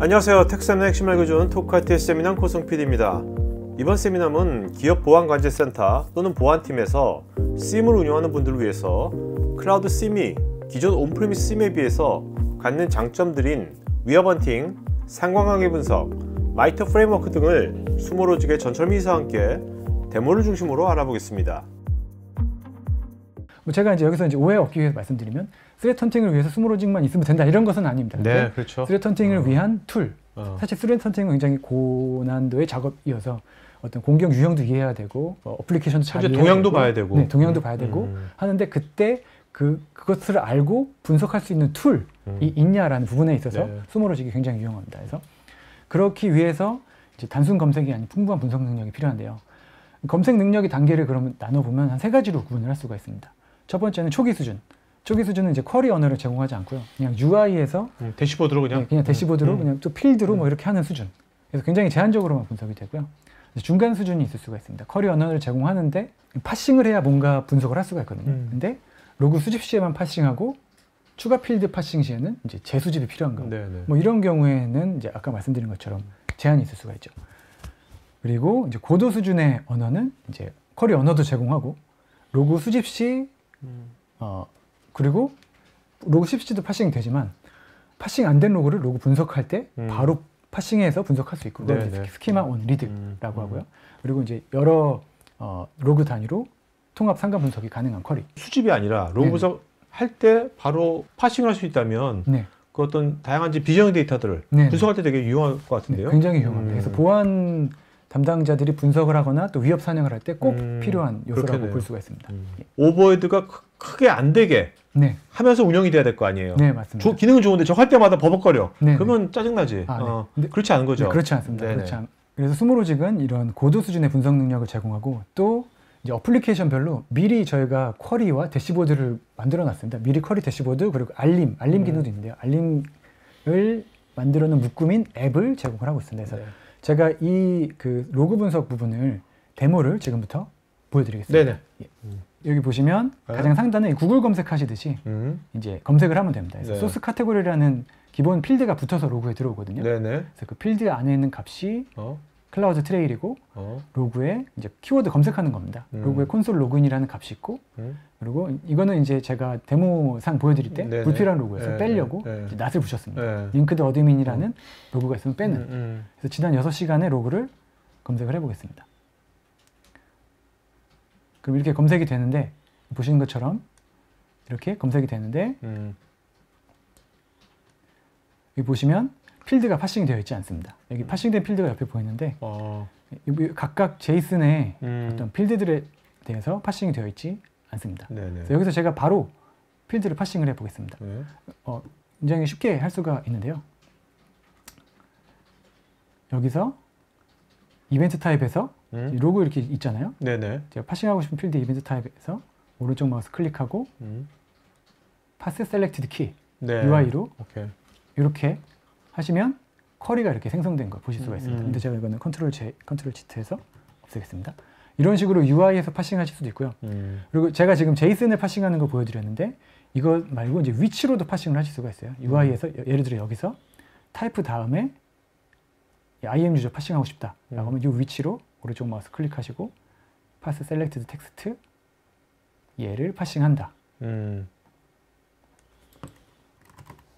안녕하세요. 텍사는 핵심 알려주는 토크아트의 세미남 코승 PD입니다. 이번 세미남은 기업 보안관제센터 또는 보안팀에서 SIEM을 운영하는 분들을 위해서 클라우드 SIEM이 기존 온프리미스 SIEM에 비해서 갖는 장점들인 위협헌팅, 상관관계 분석, 마이터 프레임워크 등을 수모로직의 전철미사와 함께 데모를 중심으로 알아보겠습니다. 제가 여기서 오해 없기 위해서 말씀드리면 스레트 헌팅을 위해서 스모로직만 있으면 된다 이런 것은 아닙니다. 네, 그렇죠. 스레트 헌팅을 위한 툴. 사실 스레트 헌팅은 굉장히 고난도의 작업이어서 어떤 공격 유형도 이해해야 되고 어플리케이션도 잘 이해해야 동향도 되고, 봐야 되고, 네, 동향도 봐야 되고 하는데 그때 그것을 알고 분석할 수 있는 툴이 있냐라는 부분에 있어서 스모로직이 굉장히 유용합니다. 그래서 그렇기 위해서 이제 단순 검색이 아닌 풍부한 분석 능력이 필요한데요. 검색 능력의 단계를 그러면 나눠보면 한 3가지로 구분을 할 수가 있습니다. 첫 번째는 초기 수준. 초기 수준은 이제 쿼리 언어를 제공하지 않고요. 그냥 UI에서 대시보드로 그냥 대시보드로 그냥 또 필드로 뭐 이렇게 하는 수준. 그래서 굉장히 제한적으로만 분석이 되고요. 중간 수준이 있을 수가 있습니다. 쿼리 언어를 제공하는데 파싱을 해야 뭔가 분석을 할 수가 있거든요. 근데 로그 수집 시에만 파싱하고 추가 필드 파싱 시에는 이제 재수집이 필요한 거. 뭐 이런 경우에는 이제 아까 말씀드린 것처럼 제한이 있을 수가 있죠. 그리고 이제 고도 수준의 언어는 이제 쿼리 언어도 제공하고 로그 수집 시 그리고 로그 수집 시도 파싱이 되지만 파싱 안 된 로그를 로그 분석할 때 바로 파싱해서 분석할 수 있고 스키마 온 리드라고 하고요. 그리고 이제 여러 로그 단위로 통합 상관 분석이 가능한 쿼리. 수집이 아니라 로그 분석할 때 바로 파싱을 할 수 있다면 그 어떤 다양한 비정형 데이터들을 분석할 때 되게 유용할 것 같은데요. 굉장히 유용합니다. 그래서 보안 담당자들이 분석을 하거나 또 위협 사냥을 할 때 꼭 필요한 요소라고 그렇겠네요. 볼 수가 있습니다. 오버헤드가 크게 안 되게 하면서 운영이 돼야 될 거 아니에요. 네, 맞습니다. 기능은 좋은데 저 할 때마다 버벅거려. 그러면 짜증나지. 근데 그렇지 않은 거죠. 그렇지 않습니다. 그래서 스모로직은 이런 고도 수준의 분석 능력을 제공하고 또 이제 어플리케이션별로 미리 저희가 쿼리와 대시보드를 만들어 놨습니다. 미리 쿼리 대시보드 그리고 알림 기능도 있는데요. 알림을 만들어 놓은 묶음인 앱을 제공을 하고 있습니다. 그래서 제가 이 로그 분석 부분을 데모를 지금부터 보여드리겠습니다. 여기 보시면 가장 상단에 구글 검색하시듯이 이제 검색을 하면 됩니다. 그래서 소스 카테고리라는 기본 필드가 붙어서 로그에 들어오거든요. 그래서 그 필드 안에 있는 값이 클라우드 트레일이고 로그에 이제 키워드 검색하는 겁니다. 로그에 콘솔 로그인이라는 값이 있고 그리고 이거는 이제 제가 데모상 보여드릴 때 불필요한 로그에서 빼려고 이제 낫을 붙였습니다. 링크드 어드민이라는 로그가 있으면 빼는. 그래서 지난 6시간의 로그를 검색을 해보겠습니다. 그럼 이렇게 검색이 되는데 보시는 것처럼 이렇게 검색이 되는데 여기 보시면 필드가 파싱이 되어 있지 않습니다. 여기 파싱된 필드가 옆에 보이는데 각각 제이슨의 어떤 필드들에 대해서 파싱이 되어 있지 않습니다. 그래서 여기서 제가 바로 필드를 파싱을 해보겠습니다. 굉장히 쉽게 할 수가 있는데요. 여기서 이벤트 타입에서 로고 이렇게 있잖아요. 제가 파싱하고 싶은 필드 이벤트 타입에서 오른쪽 마우스 클릭하고 파스 셀렉티드 키 UI로 이렇게 하시면 쿼리가 이렇게 생성된 걸 보실 수가 있습니다. 근데 제가 이거는 컨트롤 Z해서 없애겠습니다. 이런 식으로 UI에서 파싱하실 수도 있고요. 그리고 제가 지금 제이슨을 파싱하는 거 보여드렸는데 이거 말고 이제 위치로도 파싱을 하실 수가 있어요. UI에서 예를 들어 여기서 타이프 다음에 IM 유저 파싱하고 싶다 라고 하면 이 위치로 오른쪽 마우스 클릭하시고 파스 셀렉티드 텍스트 얘를 파싱한다.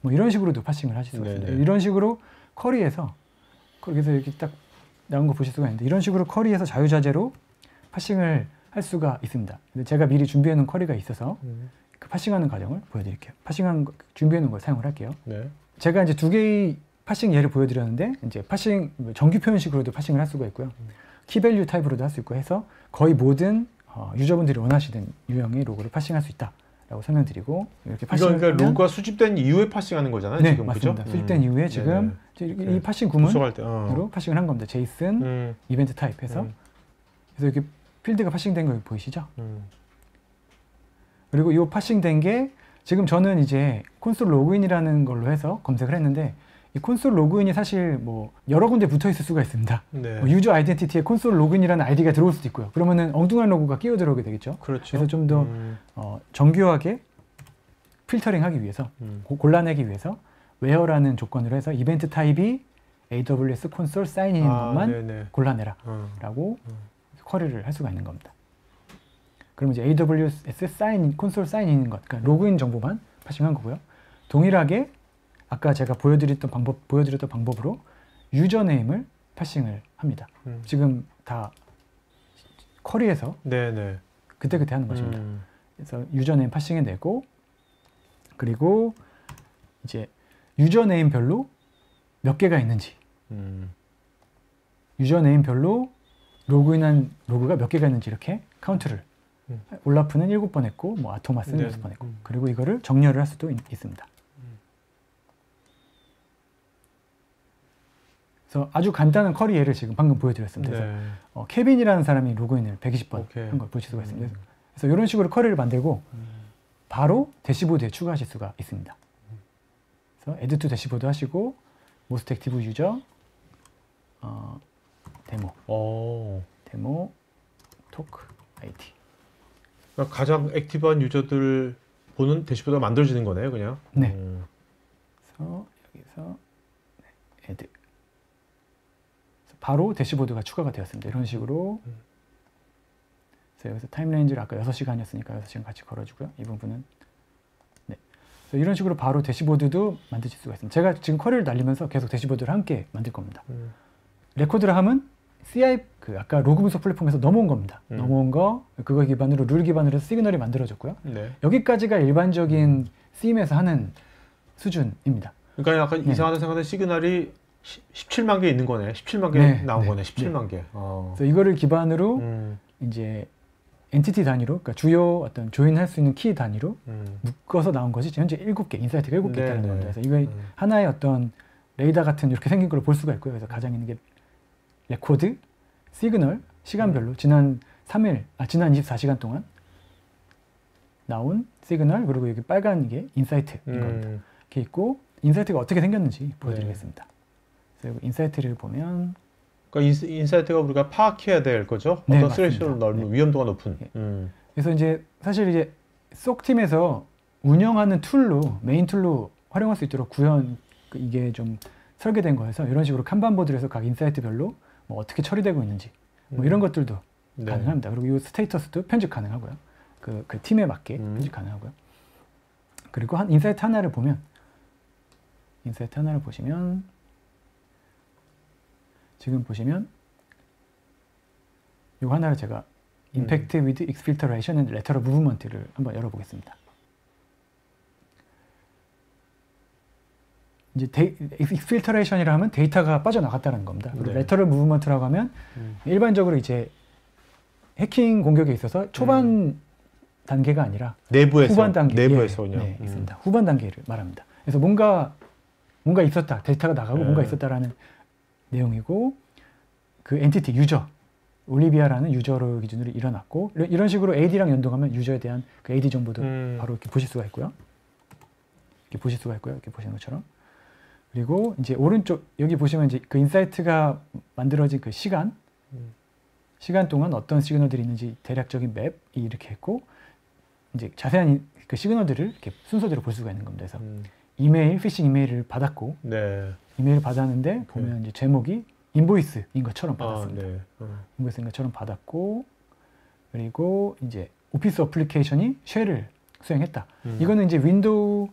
뭐 이런 식으로도 파싱을 하실 수가 있습니다. 이런 식으로 쿼리에서 거기서 이렇게 딱 나온 거 보실 수가 있는데 이런 식으로 쿼리에서 자유자재로 파싱을 할 수가 있습니다. 근데 제가 미리 준비해 놓은 쿼리가 있어서 그 파싱하는 과정을 보여드릴게요. 준비해 놓은 걸 사용을 할게요. 제가 이제 2개의 파싱 예를 보여드렸는데 이제 파싱 정규 표현식으로도 파싱을 할 수가 있고요. 키밸류 타입으로도 할 수 있고 해서 거의 모든 유저분들이 원하시는 유형의 로그를 파싱할 수 있다. 라고 설명드리고 이렇게 파싱을 그러니까 로그가 수집된 이후에 파싱하는 거잖아요. 네, 지금 맞습니다. 그죠? 수집된 이후에 지금 이 파싱 구문으로 파싱을 한 겁니다. 제이슨 이벤트 타입해서 그래서 이렇게 필드가 파싱된 거 보이시죠? 그리고 이 파싱된 게 지금 저는 이제 콘솔 로그인이라는 걸로 해서 검색을 했는데 이 콘솔 로그인이 사실 뭐 여러 군데 붙어 있을 수가 있습니다. 뭐 유저 아이덴티티에 콘솔 로그인이라는 아이디가 들어올 수도 있고요. 그러면은 엉뚱한 로고가 끼어 들어오게 되겠죠. 그래서 좀 더 정교하게 필터링하기 위해서 골라내기 위해서 웨어라는 조건으로 해서 이벤트 타입이 AWS 콘솔 사인인인 것만 네네. 골라내라 라고 쿼리를 할 수가 있는 겁니다. 그러면 이제 AWS 사인인, 콘솔 사인인인 것, 그러니까 로그인 정보만 파싱한 거고요. 동일하게 아까 제가 보여드렸던 방법으로 유저네임을 파싱을 합니다. 지금 다 쿼리에서 네네. 그때그때 하는 것입니다. 그래서 유저네임 파싱해내고, 그리고 이제 유저네임별로 몇 개가 있는지, 유저네임별로 로그인한 로그가 몇 개가 있는지 이렇게 카운트를, 올라프는 7번 했고, 뭐 아토마스는 6번 했고, 그리고 이거를 정렬을 할 수도 있습니다. 그래서 아주 간단한 쿼리 예를 지금 방금 보여드렸습니다. 그래서 케빈이라는 사람이 로그인을 120번 한 걸 보실 수가 있습니다. 그래서 이런 식으로 쿼리를 만들고 바로 대시보드에 추가하실 수가 있습니다. 그래서 add to 대시보드 하시고 most active user 데모 토크 IT. 그러니까 가장 액티브한 유저들 보는 대시보드가 만들어지는 거네요, 그냥. 네. 그래서 여기서 add. 바로 대시보드가 추가가 되었습니다. 이런 식으로. 그래서 여기서 타임레인지를 아까 6시간이었으니까 6시간 같이 걸어주고요. 이 부분은. 네. 그래서 이런 식으로 바로 대시보드도 만드실 수가 있습니다. 제가 지금 쿼리를 날리면서 계속 대시보드를 함께 만들 겁니다. 레코드를 하면 CI, 아까 로그 분석 플랫폼에서 넘어온 겁니다. 넘어온 거, 그거 기반으로, 룰 기반으로 시그널이 만들어졌고요. 여기까지가 일반적인 CM에서 하는 수준입니다. 그러니까 약간 이상하다 생각하는 시그널이 17만 개 있는 거네. 17만 개 나온 거네. 17만 개. 그래서 이거를 기반으로 이제 엔티티 단위로, 그러니까 주요 어떤 조인할 수 있는 키 단위로 묶어서 나온 것이 현재 7개, 인사이트가 7개 있다는 겁니다. 그래서 이거 하나의 어떤 레이더 같은 이렇게 생긴 걸 볼 수가 있고요. 그래서 가장 있는 게 레코드, 시그널, 시간별로 지난 24시간 동안 나온 시그널, 그리고 여기 빨간 게 인사이트인 겁니다. 이렇게 있고, 인사이트가 어떻게 생겼는지 보여드리겠습니다. 그래서 인사이트를 보면, 그러니까 인사이트가 우리가 파악해야 될 거죠? 네, 어떤 스레시를 넓은, 위험도가 높은. 그래서 이제 사실 이제 쏙 팀에서 운영하는 툴로, 메인 툴로 활용할 수 있도록 이게 좀 설계된 거여서 이런 식으로 칸반보드에서 각 인사이트별로 뭐 어떻게 처리되고 있는지 뭐 이런 것들도 가능합니다. 그리고 이 스테이터스도 편집 가능하고요. 그 팀에 맞게 편집 가능하고요. 그리고 인사이트 하나를 보시면 지금 보시면 이 하나를 제가 Impact with Exfiltration and Lateral Movement를 한번 열어보겠습니다. 이제 Exfiltration이라 하면 데이터가 빠져나갔다는 겁니다. 그리고 Lateral Movement라고 하면 일반적으로 이제 해킹 공격에 있어서 초반 단계가 아니라 후반 단계, 내부에서 있습니다. 후반 단계를 말합니다. 그래서 뭔가 있었다, 데이터가 나가고 뭔가 있었다라는 내용이고, 그 엔티티 유저 올리비아라는 유저를 기준으로 일어났고, 이런 식으로 AD랑 연동하면 유저에 대한 그 AD 정보도 바로 이렇게 보실 수가 있고요. 이렇게 보시는 것처럼. 그리고 이제 오른쪽 여기 보시면 이제 그 인사이트가 만들어진 그 시간 동안 어떤 시그널들이 있는지 대략적인 맵이 이렇게 있고, 이제 자세한 그 시그널들을 이렇게 순서대로 볼 수가 있는 겁니다. 그래서 피싱 이메일을 받았고, 이메일을 받았는데 보면 이제 제목이 인보이스인 것처럼 받았습니다. 인보이스인 것처럼 받았고, 그리고 이제 오피스 어플리케이션이 쉘을 수행했다. 이거는 이제 윈도우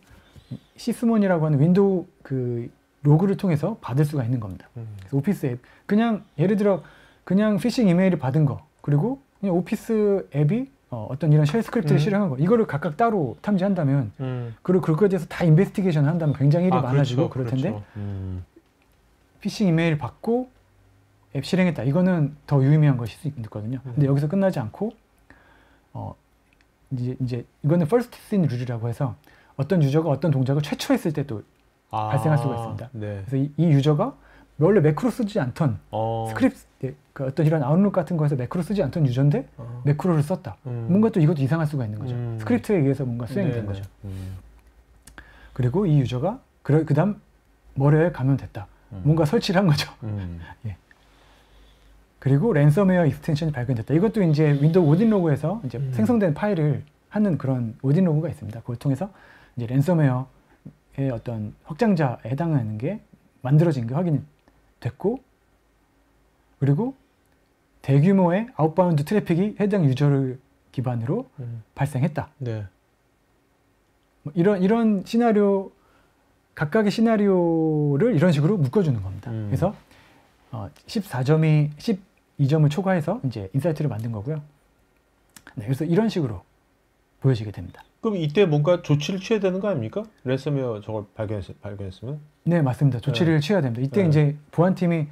시스몬이라고 하는 윈도우 그 로그를 통해서 받을 수가 있는 겁니다. 그래서 오피스 앱, 그냥 예를 들어 그냥 피싱 이메일을 받은 거, 그리고 그냥 오피스 앱이 어떤 이런 쉘 스크립트를 실행한 거, 이거를 각각 따로 탐지한다면, 그리고 그거에 대해서 다 인베스티게이션 한다면 굉장히 일이 많아지고 그럴 텐데, 피싱 이메일 받고 앱 실행했다. 이거는 더 유의미한 것일 수 있거든요. 근데 여기서 끝나지 않고, 이제 이거는 first in 룰이라고 해서 어떤 유저가 어떤 동작을 최초 했을 때도 발생할 수가 있습니다. 그래서 이 유저가 원래 매크로 쓰지 않던 스크립트, 그 어떤 이런 아웃룩 같은 거에서 매크로 쓰지 않던 유저인데 매크로를 썼다. 뭔가 또 이것도 이상할 수가 있는 거죠. 스크립트에 의해서 뭔가 수행된 거죠. 그리고 이 유저가 그 다음 머리에 감염됐다. 뭔가 설치를 한 거죠. 예. 그리고 랜섬웨어 익스텐션이 발견됐다. 이것도 이제 윈도우 오딘 로그에서 이제 생성된 파일을 하는 그런 오딘 로그가 있습니다. 그걸 통해서 이제 랜섬웨어의 어떤 확장자에 해당하는 게 만들어진 게 확인이 됐고, 그리고 대규모의 아웃바운드 트래픽이 해당 유저를 기반으로 발생했다. 네. 뭐 이런 시나리오, 각각의 시나리오를 이런 식으로 묶어주는 겁니다. 그래서 12점을 초과해서 이제 인사이트를 만든 거고요. 네, 그래서 이런 식으로 보여지게 됩니다. 그럼 이때 뭔가 조치를 취해야 되는 거 아닙니까? 랜섬웨어 저걸 발견했으면? 네, 맞습니다. 조치를 취해야 됩니다. 이때 이제 보안팀이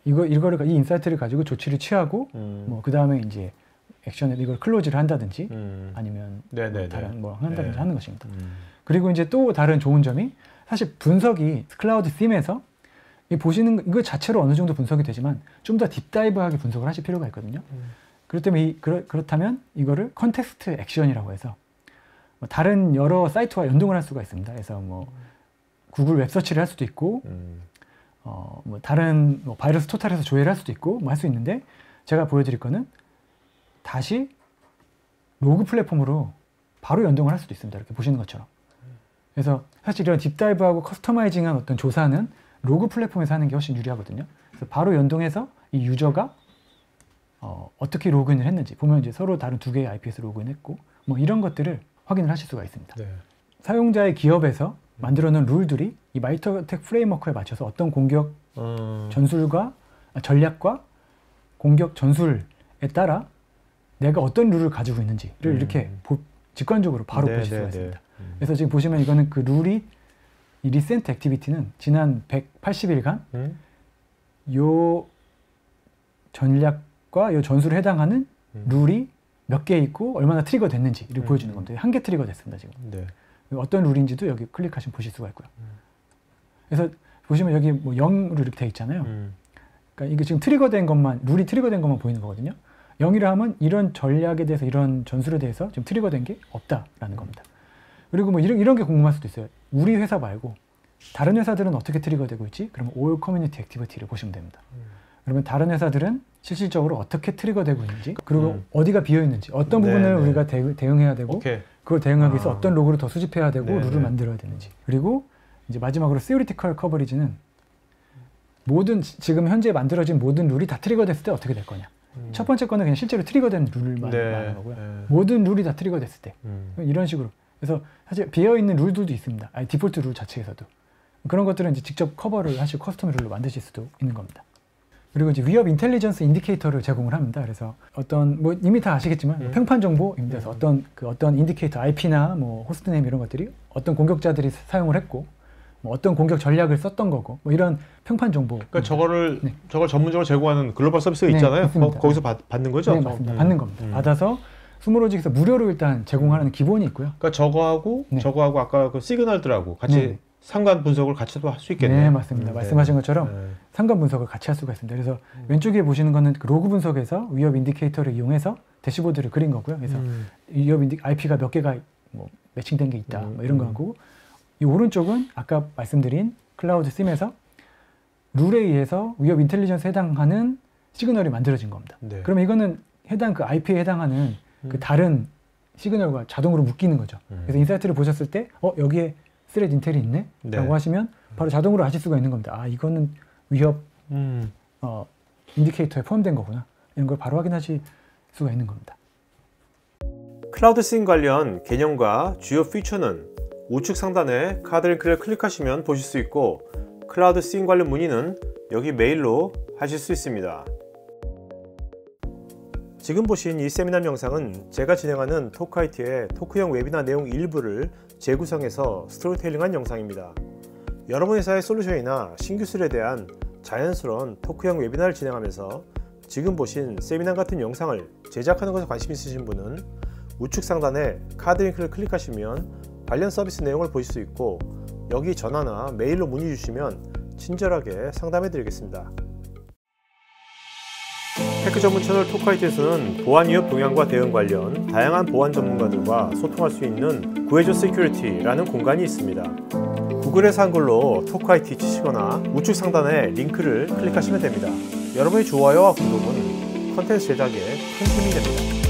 이 인사이트를 가지고 조치를 취하고 뭐 그 다음에 이제 액션을 이걸 클로즈를 한다든지 아니면 뭐 다른 뭐 한다든지 하는 것입니다. 그리고 이제 또 다른 좋은 점이 사실 분석이 클라우드 빔에서 보시는 이거 자체로 어느 정도 분석이 되지만 좀 더 딥다이브하게 분석을 하실 필요가 있거든요. 그렇다면 이거를 컨텍스트 액션이라고 해서 뭐 다른 여러 사이트와 연동을 할 수가 있습니다. 그래서 뭐 구글 웹서치를 할 수도 있고 뭐 다른 뭐 바이러스 토탈에서 조회를 할 수도 있고 뭐 할 수 있는데, 제가 보여드릴 거는 다시 로그 플랫폼으로 바로 연동을 할 수도 있습니다. 이렇게 보시는 것처럼. 그래서 사실 이런 딥다이브하고 커스터마이징한 어떤 조사는 로그 플랫폼에서 하는 게 훨씬 유리하거든요. 그래서 바로 연동해서 이 유저가 어떻게 로그인을 했는지 보면 이제 서로 다른 두 개의 IP에서 로그인했고 뭐 이런 것들을 확인을 하실 수가 있습니다. 네. 사용자의 기업에서 만들어 놓은 룰들이 이 마이터텍 프레임워크에 맞춰서 어떤 공격 전략과 공격 전술에 따라 내가 어떤 룰을 가지고 있는지를 이렇게 직관적으로 바로 보실 수가 있습니다. 그래서 지금 보시면 이거는 그 룰이, 이 리센트 액티비티는 지난 180일간 요 전략과 요 전술에 해당하는 룰이 몇 개 있고 얼마나 트리거 됐는지를 보여주는 겁니다. 한 개 트리거 됐습니다, 지금. 네. 어떤 룰인지도 여기 클릭하시면 보실 수가 있고요. 그래서 보시면 여기 뭐 0으로 이렇게 돼 있잖아요. 그러니까 이게 지금 트리거된 것만, 룰이 트리거된 것만 보이는 거거든요. 0이라 하면 이런 전략에 대해서, 이런 전술에 대해서 지금 트리거된 게 없다라는 겁니다. 그리고 뭐 이런 게 궁금할 수도 있어요. 우리 회사 말고 다른 회사들은 어떻게 트리거되고 있지? 그러면 All Community Activity를 보시면 됩니다. 그러면 다른 회사들은 실질적으로 어떻게 트리거되고 있는지, 그리고 어디가 비어 있는지, 어떤 부분을 우리가 대응해야 되고, 그걸 대응하기 위해서 어떤 로그를 더 수집해야 되고 룰을 만들어야 되는지. 그리고 이제 마지막으로 Theoretical Coverage는 지금 현재 만들어진 모든 룰이 다 트리거됐을 때 어떻게 될 거냐. 첫 번째 거는 그냥 실제로 트리거된 룰만 말하는 거고요. 모든 룰이 다 트리거됐을 때 이런 식으로. 그래서 사실 비어있는 룰들도 있습니다. 디폴트 룰 자체에서도. 그런 것들은 이제 직접 커버를 하시고 커스텀 룰로 만드실 수도 있는 겁니다. 그리고 이제 위협 인텔리전스 인디케이터를 제공을 합니다. 그래서 어떤 뭐 이미 다 아시겠지만 평판 정보입니다. 그래서 어떤 인디케이터, IP나 뭐 호스트네임 이런 것들이 어떤 공격자들이 사용을 했고, 뭐 어떤 공격 전략을 썼던 거고, 뭐 이런 평판 정보. 그러니까 저걸 전문적으로 제공하는 글로벌 서비스가 있잖아요. 거기서 받는 거죠? 네, 맞습니다. 받는 겁니다. 받아서 스모로직에서 무료로 일단 제공하는 기본이 있고요. 그러니까 저거하고 아까 그 시그널들하고 같이 상관 분석을 같이 할 수 있겠네요. 네, 맞습니다. 말씀하신 것처럼 상관 분석을 같이 할 수가 있습니다. 그래서 왼쪽에 보시는 거는 그 로그 분석에서 위협 인디케이터를 이용해서 대시보드를 그린 거고요. 그래서 위협 IP가 몇 개가 뭐 매칭된 게 있다, 뭐 이런 거고, 이 오른쪽은 아까 말씀드린 클라우드 빔에서 룰에 의해서 위협 인텔리전스에 해당하는 시그널이 만들어진 겁니다. 그러면 이거는 그 IP에 해당하는 그 다른 시그널과 자동으로 묶이는 거죠. 그래서 인사이트를 보셨을 때 여기에 스레드 인텔이 있네? 라고 하시면 바로 자동으로 아실 수가 있는 겁니다. 이거는 위협 인디케이터에 포함된 거구나. 이런 걸 바로 확인하실 수가 있는 겁니다. 클라우드 씬 관련 개념과 주요 피처는 우측 상단에 카드 링크를 클릭하시면 보실 수 있고, 클라우드 씬 관련 문의는 여기 메일로 하실 수 있습니다. 지금 보신 이 세미나 영상은 제가 진행하는 토크IT의 토크형 웨비나 내용 일부를 재구성해서 스토리텔링한 영상입니다. 여러분 회사의 솔루션이나 신기술에 대한 자연스러운 토크형 웨비나를 진행하면서 지금 보신 세미나 같은 영상을 제작하는 것에 관심 있으신 분은 우측 상단에 카드 링크를 클릭하시면 관련 서비스 내용을 보실 수 있고, 여기 전화나 메일로 문의 주시면 친절하게 상담해 드리겠습니다. 해커 전문 채널 토크IT에서는 보안 위협 동향과 대응 관련 다양한 보안 전문가들과 소통할 수 있는 구해줘 시큐리티라는 공간이 있습니다. 구글에서 한글로 토크IT 치시거나 우측 상단에 링크를 클릭하시면 됩니다. 여러분의 좋아요와 구독은 컨텐츠 제작에 큰 힘이 됩니다.